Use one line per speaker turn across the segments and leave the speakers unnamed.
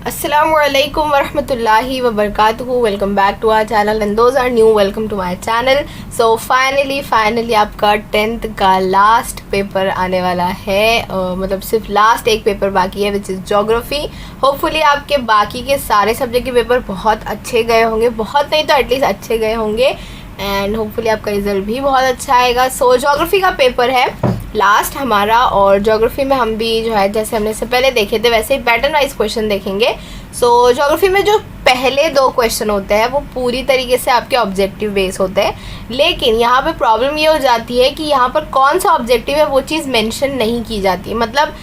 Assalamualaikum warahmatullahi wabarakatuh. Welcome back to our channel and those are new, welcome to my channel. So finally आपका 10th का last paper आने वाला है। मतलब सिर्फ लास्ट एक पेपर बाकी है विच इज़ ज्योग्राफी। होपफुली आपके बाकी के सारे सब्जेक्ट के पेपर बहुत अच्छे गए होंगे, बहुत नहीं तो एटलीस्ट अच्छे गए होंगे एंड होपफुली आपका रिजल्ट भी बहुत अच्छा आएगा। सो ज्योग्राफी का पेपर है लास्ट हमारा और ज्योग्राफी में हम भी जो है जैसे हमने इससे पहले देखे थे वैसे ही पैटर्न वाइज क्वेश्चन देखेंगे। सो ज्योग्राफी में जो पहले दो क्वेश्चन होते हैं वो पूरी तरीके से आपके ऑब्जेक्टिव बेस होते हैं, लेकिन यहाँ पे प्रॉब्लम ये हो जाती है कि यहाँ पर कौन सा ऑब्जेक्टिव है वो चीज़ मेंशन नहीं की जाती। मतलब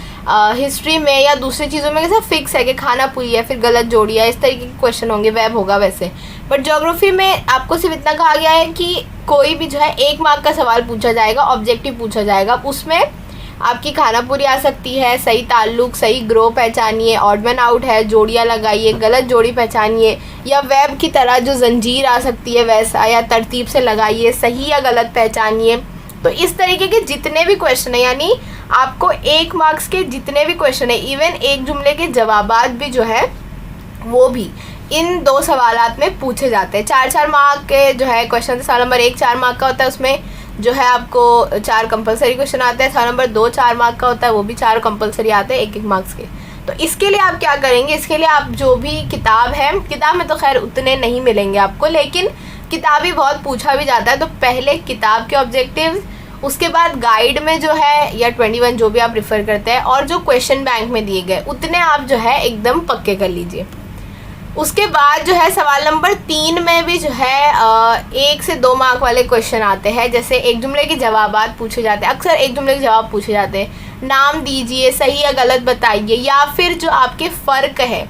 हिस्ट्री में या दूसरी चीज़ों में कैसा फिक्स है कि खाना पूरी है फिर गलत जोड़ी है, इस तरीके के क्वेश्चन होंगे, वेब होगा वैसे। बट ज्योग्राफी में आपको सिर्फ इतना कहा गया है कि कोई भी जो है 1 मार्क का सवाल पूछा जाएगा, ऑब्जेक्टिव पूछा जाएगा, उसमें आपकी खाना पूरी आ सकती है, सही ताल्लुक, सही ग्रो पहचानिए, ऑड मैन आउट है, जोड़ियाँ लगाइए, गलत जोड़ी पहचानिए, या वेब की तरह जो जंजीर आ सकती है वैसा, या तरतीब से लगाइए, सही या गलत पहचानिए। तो इस तरीके के जितने भी क्वेश्चन है, यानी आपको 1 मार्क्स के जितने भी क्वेश्चन है, इवन एक जुमले के जवाबात भी जो है वो भी इन 2 सवालात में पूछे जाते हैं। 4-4 मार्क के जो है क्वेश्चन, सवाल नंबर 1 4 मार्क का होता है, उसमें जो है आपको 4 कंपलसरी क्वेश्चन आते हैं। सवाल नंबर 2 4 मार्क का होता है, वो भी 4 कंपलसरी आते हैं 1-1 मार्क्स के। तो इसके लिए आप क्या करेंगे, इसके लिए आप जो भी किताब है, किताब में तो खैर उतने नहीं मिलेंगे आपको, लेकिन किताब ही बहुत पूछा भी जाता है, तो पहले किताब के ऑब्जेक्टिव, उसके बाद गाइड में जो है या 21 जो भी आप रेफ़र करते हैं, और जो क्वेश्चन बैंक में दिए गए उतने आप जो है एकदम पक्के कर लीजिए। उसके बाद जो है सवाल नंबर 3 में भी जो है 1 से 2 मार्क वाले क्वेश्चन आते हैं। जैसे एक जुमले के जवाबात पूछे जाते हैं, अक्सर एक जुमले के जवाब पूछे जाते हैं, नाम दीजिए, सही या गलत बताइए, या फिर जो आपके फ़र्क है,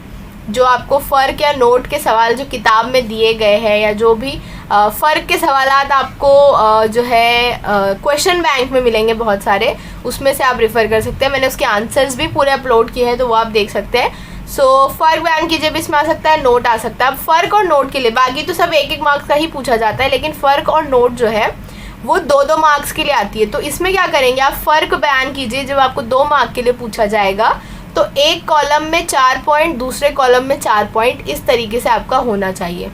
जो आपको फ़र्क या नोट के सवाल जो किताब में दिए गए हैं, या जो भी फ़र्क के सवालात आपको जो है क्वेश्चन बैंक में मिलेंगे बहुत सारे, उसमें से आप रेफ़र कर सकते हैं। मैंने उसके आंसर्स भी पूरे अपलोड किए हैं तो वो आप देख सकते हैं। सो फ़र्क बयान कीजिए भी इसमें आ सकता है, नोट आ सकता है। अब फ़र्क और नोट के लिए बाकी तो सब 1-1 मार्क्स का ही पूछा जाता है, लेकिन फ़र्क और नोट जो है वो 2-2 मार्क्स के लिए आती है। तो इसमें क्या करेंगे, आप फ़र्क बयान कीजिए। जब आपको 2 मार्क के लिए पूछा जाएगा तो एक कॉलम में 4 पॉइंट, दूसरे कॉलम में 4 पॉइंट, इस तरीके से आपका होना चाहिए।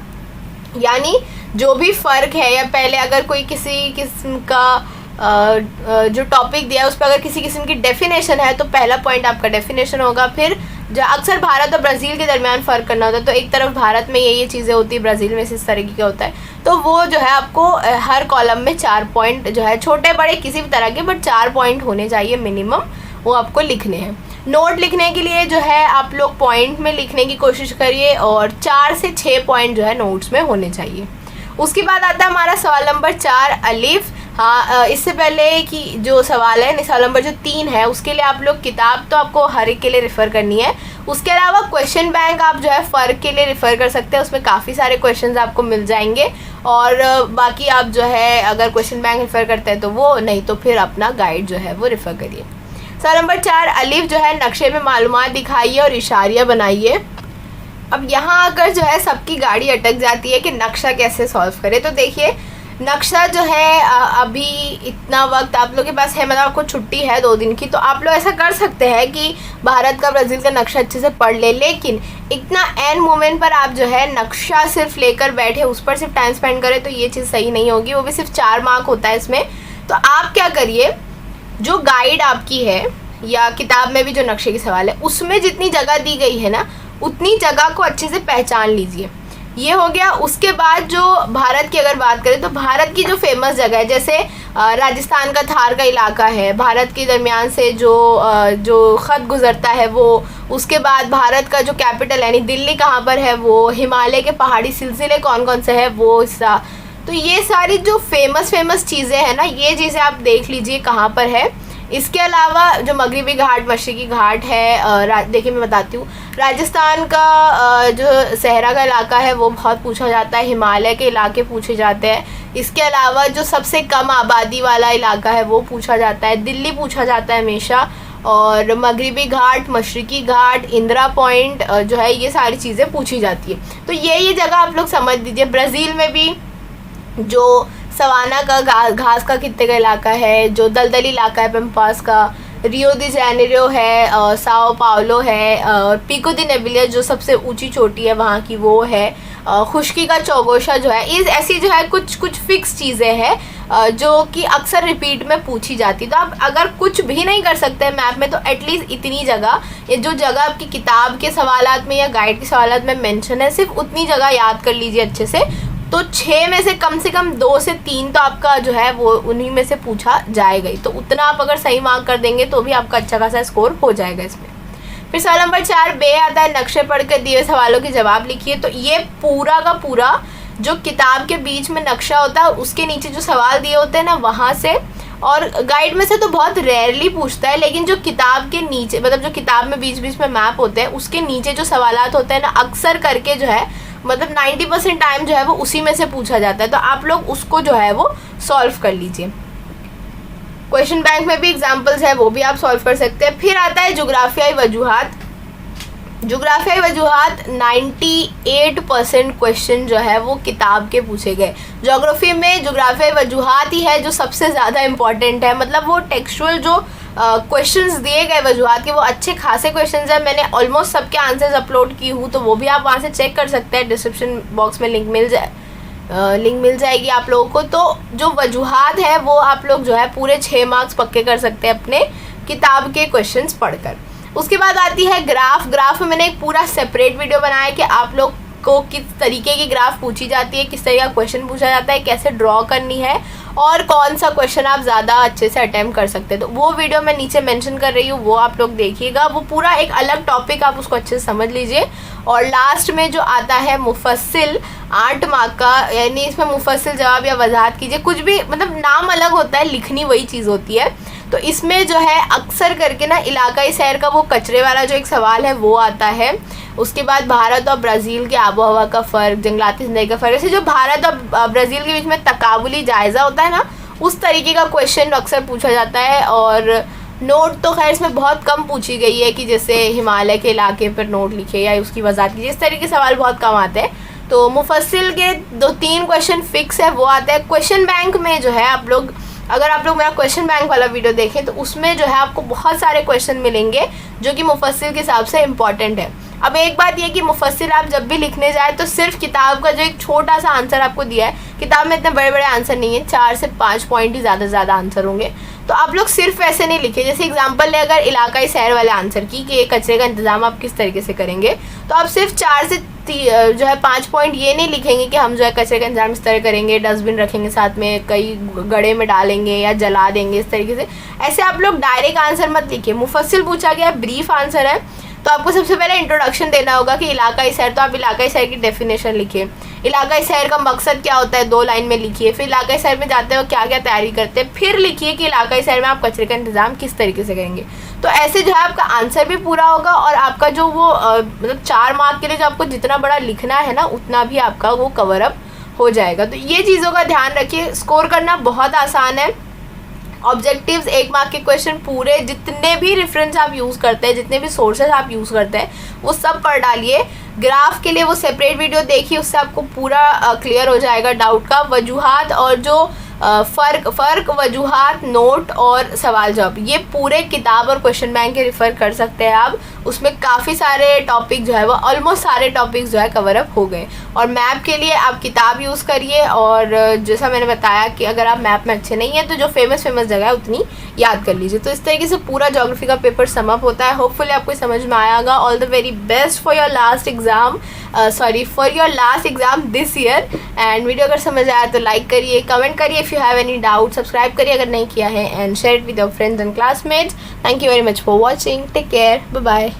यानी जो भी फ़र्क है, या पहले अगर कोई किसी किस्म का जो टॉपिक दिया है उस पर अगर किसी किस्म की डेफिनेशन है तो पहला पॉइंट आपका डेफिनेशन होगा। फिर जो अक्सर भारत और ब्राज़ील के दरमियान फ़र्क करना होता है, तो एक तरफ भारत में ये चीज़ें होती है, ब्राज़ील में इस तरीके का होता है, तो वो जो है आपको हर कॉलम में 4 पॉइंट जो है, छोटे बड़े किसी भी तरह के, बट 4 पॉइंट होने चाहिए मिनिमम, वो आपको लिखने हैं। नोट लिखने के लिए जो है आप लोग पॉइंट में लिखने की कोशिश करिए और 4 से 6 पॉइंट जो है नोट्स में होने चाहिए। उसके बाद आता है हमारा सवाल नंबर 4 अलिफ। हाँ, इससे पहले कि जो सवाल है सवाल नंबर जो 3 है उसके लिए आप लोग किताब तो आपको हर एक के लिए रेफ़र करनी है। उसके अलावा क्वेश्चन बैंक आप जो है फ़र्क के लिए रेफ़र कर सकते हैं, उसमें काफ़ी सारे क्वेश्चंस आपको मिल जाएंगे। और बाकी आप जो है अगर क्वेश्चन बैंक रेफ़र करते हैं तो वो, नहीं तो फिर अपना गाइड जो है वो रेफ़र करिए। सवाल नंबर 4 अलिफ जो है, नक्शे में मालूमात दिखाइए और इशारियाँ बनाइए। अब यहाँ आकर जो है सबकी गाड़ी अटक जाती है कि नक्शा कैसे सॉल्व करें। तो देखिए, नक्शा जो है अभी इतना वक्त आप लोगों के पास है, मतलब आपको छुट्टी है 2 दिन की, तो आप लोग ऐसा कर सकते हैं कि भारत का, ब्राज़ील का नक्शा अच्छे से पढ़ ले, लेकिन इतना एंड मोमेंट पर आप जो है नक्शा सिर्फ लेकर बैठे उस पर सिर्फ टाइम स्पेंड करें तो ये चीज़ सही नहीं होगी। वो भी सिर्फ 4 मार्क होता है इसमें। तो आप क्या करिए, जो गाइड आपकी है या किताब में भी जो नक्शे के सवाल है उसमें जितनी जगह दी गई है ना, उतनी जगह को अच्छे से पहचान लीजिए। ये हो गया। उसके बाद जो भारत की अगर बात करें तो भारत की जो फेमस जगह है, जैसे राजस्थान का थार का इलाका है, भारत के दरमियान से जो ख़त गुज़रता है वो, उसके बाद भारत का जो कैपिटल यानी दिल्ली कहाँ पर है वो, हिमालय के पहाड़ी सिलसिले कौन कौन से है वो हिस्सा, तो ये सारी जो फेमस चीज़ें हैं ना, ये चीज़ें आप देख लीजिए कहाँ पर है। इसके अलावा जो मगरिबी घाट, मशरिकी घाट है, देखिए मैं बताती हूँ, राजस्थान का जो सहरा का इलाका है वो बहुत पूछा जाता है, हिमालय के इलाके पूछे जाते हैं। इसके अलावा जो सबसे कम आबादी वाला इलाका है वो पूछा जाता है, दिल्ली पूछा जाता है हमेशा, और मगरिबी घाट, मशरिकी घाट, इंदिरा पॉइंट जो है, ये सारी चीज़ें पूछी जाती है। तो ये जगह आप लोग समझ लीजिए। ब्राज़ील में भी जो सवाना का घास का कितने का इलाका है, जो दलदली इलाका है पेम्पास का, रियो दी जेनेरियो है, साओ पाउलो है, और पिको दी नेबुला जो सबसे ऊंची चोटी है वहाँ की वो है, खुश्की का चौगोशा जो है, ये ऐसी जो है कुछ फिक्स चीज़ें हैं जो कि अक्सर रिपीट में पूछी जाती। तो आप अगर कुछ भी नहीं कर सकते हैं मैप में तो एटलीस्ट इतनी जगह, ये जो जगह आपकी किताब के सवालात में या गाइड के सवालात में मेंशन है सिर्फ उतनी जगह याद कर लीजिए अच्छे से। तो 6 में से कम 2 से 3 तो आपका जो है वो उन्हीं में से पूछा जाएगा ही। तो उतना आप अगर सही मार्क कर देंगे तो भी आपका अच्छा खासा स्कोर हो जाएगा इसमें। फिर सवाल नंबर 4 बे आता है, नक्शे पढ़कर दिए सवालों के जवाब लिखिए। तो ये पूरा का पूरा जो किताब के बीच में नक्शा होता है उसके नीचे जो सवाल दिए होते हैं ना वहाँ से, और गाइड में से तो बहुत रेयरली पूछता है, लेकिन जो किताब के नीचे मतलब जो किताब में बीच बीच में मैप होते हैं उसके नीचे जो सवालात होते हैं ना अक्सर करके जो है मतलब 90% टाइम जो है वो उसी में से पूछा जाता है। तो आप लोग उसको जो है वो सॉल्व कर लीजिए। क्वेश्चन बैंक में भी एग्जाम्पल्स है वो भी आप सॉल्व कर सकते हैं। फिर आता है जुग्राफियाई वजूहात। जुग्राफियाई वजूहात 98% क्वेश्चन जो है वो किताब के पूछे गए। ज्योग्राफी में जुग्राफियाई वजूहात ही है जो सबसे ज़्यादा इम्पॉर्टेंट है, मतलब वो टेक्सचुअल जो क्वेश्चन्स दिए गए वजूहात के वो अच्छे खासे क्वेश्चंस हैं। मैंने ऑलमोस्ट सबके आंसर्स अपलोड की हूँ तो वो भी आप वहाँ से चेक कर सकते हैं, डिस्क्रिप्शन बॉक्स में लिंक मिल जाएगी आप लोगों को। तो जो वजूहात है वो आप लोग जो है पूरे 6 मार्क्स पक्के कर सकते हैं अपने किताब के क्वेश्चंस पढ़कर। उसके बाद आती है ग्राफ में मैंने एक पूरा सेपरेट वीडियो बनाया है कि आप लोग को किस तरीके की ग्राफ पूछी जाती है, किस तरह का क्वेश्चन पूछा जाता है, कैसे ड्रॉ करनी है और कौन सा क्वेश्चन आप ज़्यादा अच्छे से अटेम्प्ट कर सकते हैं। तो वो वीडियो मैं नीचे मेंशन कर रही हूँ, वो आप लोग देखिएगा। वो पूरा एक अलग टॉपिक, आप उसको अच्छे से समझ लीजिए। और लास्ट में जो आता है मुफस्सिल 8 मार्क का, यानी इसमें मुफस्सिल जवाब या वजाहत कीजिए, कुछ भी मतलब नाम अलग होता है, लिखनी वही चीज़ होती है। तो इसमें जो है अक्सर करके ना इलाकाई सैर का वो कचरे वाला जो एक सवाल है वो आता है। उसके बाद भारत और ब्राज़ील के आबो हवा का फ़र्क, जंगलाती ज़िंदगी का फ़र्क, ऐसे जो भारत और ब्राज़ील के बीच में तकाबुली जायज़ा होता है ना उस तरीके का क्वेश्चन अक्सर पूछा जाता है। और नोट तो खैर इसमें बहुत कम पूछी गई है कि जैसे हिमालय के इलाके पर नोट लिखे या उसकी वजाहत कीजिए, इस तरीके के सवाल बहुत कम आते हैं। तो मुफस्सिल के 2-3 क्वेश्चन फिक्स है वो आते हैं। क्वेश्चन बैंक में जो है आप लोग अगर आप लोग मेरा क्वेश्चन बैंक वाला वीडियो देखें तो उसमें जो है आपको बहुत सारे क्वेश्चन मिलेंगे जो कि मुफस्सिल के हिसाब से इम्पॉर्टेंट है। अब एक बात ये कि मुफस्सिल आप जब भी लिखने जाए तो सिर्फ किताब का जो एक छोटा सा आंसर आपको दिया है, किताब में इतने बड़े बड़े आंसर नहीं है, 4 से 5 पॉइंट ही ज़्यादा से ज़्यादा आंसर होंगे। तो आप लोग सिर्फ ऐसे नहीं लिखे, जैसे एग्जांपल ले अगर इलाकाई सैर वाले आंसर की कि कचरे का इंतज़ाम आप किस तरीके से करेंगे, तो आप सिर्फ 4 से जो है 5 पॉइंट ये नहीं लिखेंगे कि हम जो है कचरे का इंतजाम इस तरह करेंगे, डस्टबिन रखेंगे साथ में, कई गड्ढे में डालेंगे या जला देंगे, इस तरीके से। ऐसे आप लोग डायरेक्ट आंसर मत लिखिए। मुफस्सिल पूछा गया ब्रीफ आंसर है तो आपको सबसे पहले इंट्रोडक्शन देना होगा कि इलाकाई सैर, तो आप इलाकाई सैर की डेफिनेशन लिखिए। इलाकाई सैर का मकसद क्या होता है 2 लाइन में लिखिए। फिर इलाकाई सैर में जाते हो क्या क्या तैयारी करते हैं, फिर लिखिए कि इलाकाई सैर में आप कचरे का इंतजाम किस तरीके से करेंगे। तो ऐसे जो है आपका आंसर भी पूरा होगा और आपका जो वो मतलब 4 मार्क के लिए जो आपको जितना बड़ा लिखना है ना उतना भी आपका वो कवर अप हो जाएगा। तो ये चीज़ों का ध्यान रखिए। स्कोर करना बहुत आसान है। ऑब्जेक्टिव्स 1 मार्क के क्वेश्चन पूरे जितने भी रेफरेंस आप यूज़ करते हैं, जितने भी सोर्सेज आप यूज़ करते हैं वो सब पढ़ डालिए। ग्राफ के लिए वो सेपरेट वीडियो देखिए, उससे आपको पूरा क्लियर हो जाएगा डाउट का। वजूहात और जो फ़र्क वजूहात, नोट और सवाल जवाब, ये पूरे किताब और क्वेश्चन बैंक के रिफ़र कर सकते हैं आप। उसमें काफ़ी सारे टॉपिक जो है वो ऑलमोस्ट सारे टॉपिक्स जो है कवर अप हो गए। और मैप के लिए आप किताब यूज़ करिए और जैसा मैंने बताया कि अगर आप मैप में अच्छे नहीं हैं तो जो फेमस जगह है उतनी याद कर लीजिए। तो इस तरीके से पूरा ज्योग्राफी का पेपर सम अप होता है। होपफुली आपको समझ में आएगा। All the very best for your last exam, for your last exam this year. And video अगर समझ आया तो लाइक करिए, कमेंट करिए if you have any doubt, subscribe करिए अगर नहीं किया है, and share it with your friends and classmates. Thank you very much for watching. Take care, bye bye.